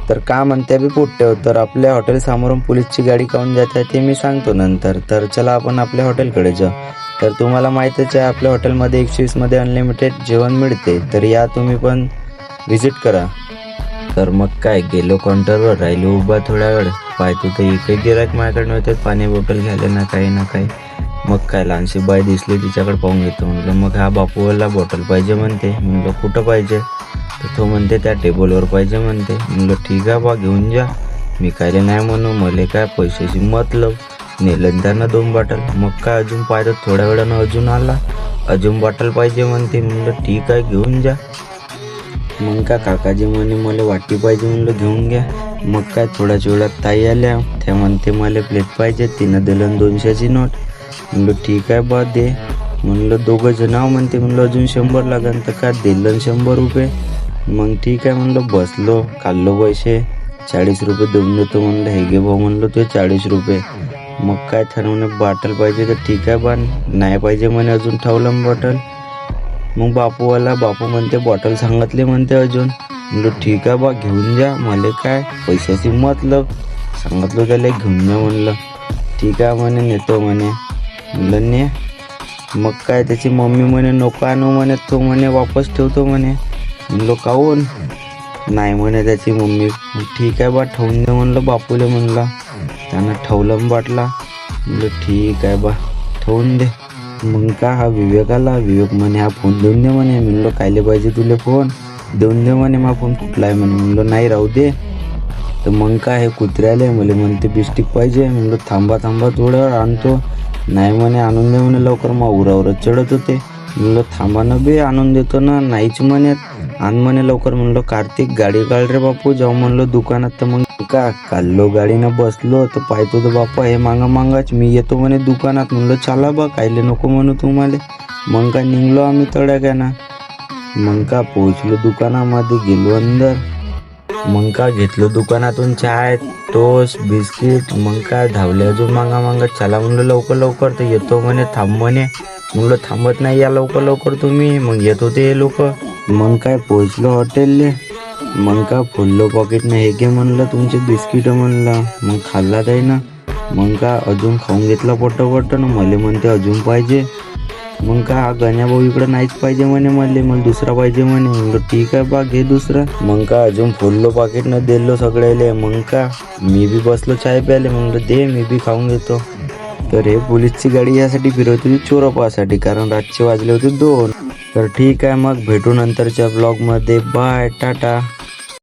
तर का म्हणते बी पोट्टे तर आपल्या हॉटेल समोरून पोलीसची गाडी काऊन जात आहे ते मी सांगतो नंतर. तर चला आपण आपल्या हॉटेलकडे जाऊ. तर तुम्हाला माहीतच आहे आपल्या हॉटेलमध्ये 120मध्ये अनलिमिटेड जेवण मिळते. तर या तुम्ही पण व्हिजिट करा. तर मग काय गेलो काउंटरवर, राहिलो उभा थोड्या वेळ. पाहतो तर एकही गिरायक माझ्याकडे नव्हते पाणी बॉटल घ्यायला ना काही. मग काय लहानशी बाई दिसली तिच्याकडे पाहून घेतो म्हणलं. मग हा बापूला बॉटल पाहिजे म्हणते. म्हणलं कुठं पाहिजे? तर तो म्हणते त्या टेबलवर पाहिजे म्हणते. म्हणलं ठीक आहे बा घेऊन जा, मी कायले नाही म्हणू, मले काय पैशाची मतलब. नेलं त्यानं 2 बॉटल. मग काय अजून पाहिजे थोड्या वेळानं अजून आला, अजून बॉटल पाहिजे म्हणते. म्हणलं ठीक आहे घेऊन जा. मग काय काकाजी म्हणे मला वाटी पाहिजे. म्हणलं घेऊन घ्या. मग काय थोड्याच वेळात ताई आल्या, त्या म्हणते मला प्लेट पाहिजे. तिनं दिलं 200ची नोट. म्हणलं ठीक आहे बा दे. म्हणलं दोघं जण म्हणते. म्हणलं अजून 100 लागन. तर काय दिलं 100 रुपये. मग ठीक आहे म्हणलं बसलो, खाल्लो पैसे. 40 रुपये देऊन देतो म्हणलं. हे घे भाऊ म्हणलं तुझे 40 रुपये. मग काय म्हणे बॉटल पाहिजे. तर ठीक आहे बा, नाही पाहिजे म्हणे अजून ठेवलं बॉटल. मग बापू म्हणते बॉटल सांगितले म्हणते अजून. म्हणलं ठीक आहे बा घेऊन जा, मला काय पैशाची मतलब. सांगितलं त्याला घेऊन जा म्हणलं. ठीक आहे म्हणे नेतो म्हणे. म्हणलं ने. मग काय त्याची मम्मी म्हणे नको आणू म्हणे, तो म्हणे वापस ठेवतो म्हणे. म्हणलं काहून? नाही म्हणे त्याची मम्मी. ठीक आहे बा ठेवून दे म्हणलं बापूले म्हणलं. त्यानं ठेवलं बाटला. म्हणलं ठीक आहे बा ठेवून दे. मग का हा विवेक आला. विवेक म्हणे हा फोन देऊन दे म्हणे. म्हणलं कायले पाहिजे तुले फोन? देऊन दे म्हणे मा फोन कुठला आहे म्हणे. म्हणलं नाही राहू दे. तर मग काय हे कुत्र्याले मला म्हणते बिस्टिक पाहिजे. म्हणलं थांबा थोडं आणतो. नाही म्हणे आणून दे म्हणे लवकर. मग उरावरच चढत होते. म्हणलं थांबा ना बे आणून देतो ना. नाहीच म्हणे आण म्हणे लवकर. म्हणलं कार्तिक गाडी काढ रे बापू जाऊ म्हणलं दुकानात. तर मग का काढलो गाडीनं बसलो. तर पाहतो तर बापा हे मागाच मी येतो म्हणे दुकानात. म्हणलं चला बा कायले नको म्हणू तुम्हाला. मग का निघलो आम्ही तड्याक्यानं. मग का पोहोचलो दुकानामध्ये, गेलो अंदर. मग का घेतलो दुकानातून चाय टोस्ट बिस्किट. मग काय धावले अजून मागा चला म्हणलं लवकर. तर येतो म्हणे थांब म्हणे. म्हणलं थांबत नाही या लवकर तुम्ही. मग येत होते हे लोक. मग काय पोहोचलो हॉटेलले. मग का फुल्लो पॉकेटनं हे घे म्हणलं तुमचे बिस्किट म्हणलं. मग खाल्ला जाई ना. मग का अजून खाऊन घेतला पोट ना. मले म्हणते अजून पाहिजे. मग का हा गण्या भाऊ इकडं नाहीच पाहिजे म्हणे मला दुसरा पाहिजे म्हणे. म्हणलं ठीक आहे बा घे दुसरा. मग का अजून फुल्लो पॉकेटनं दिलो सगळ्याले. मग का मी बी बसलो चाय प्यायले. म्हणलं दे मी बी खाऊन घेतो. तर हे पोलीसची गाडी यासाठी फिरवत होती चोरा पाहासाठी, कारण रातचे वाजले होते 2. तर ठीक आहे मग भेटू नंतरच्या ब्लॉगमध्ये. बाय टाटा.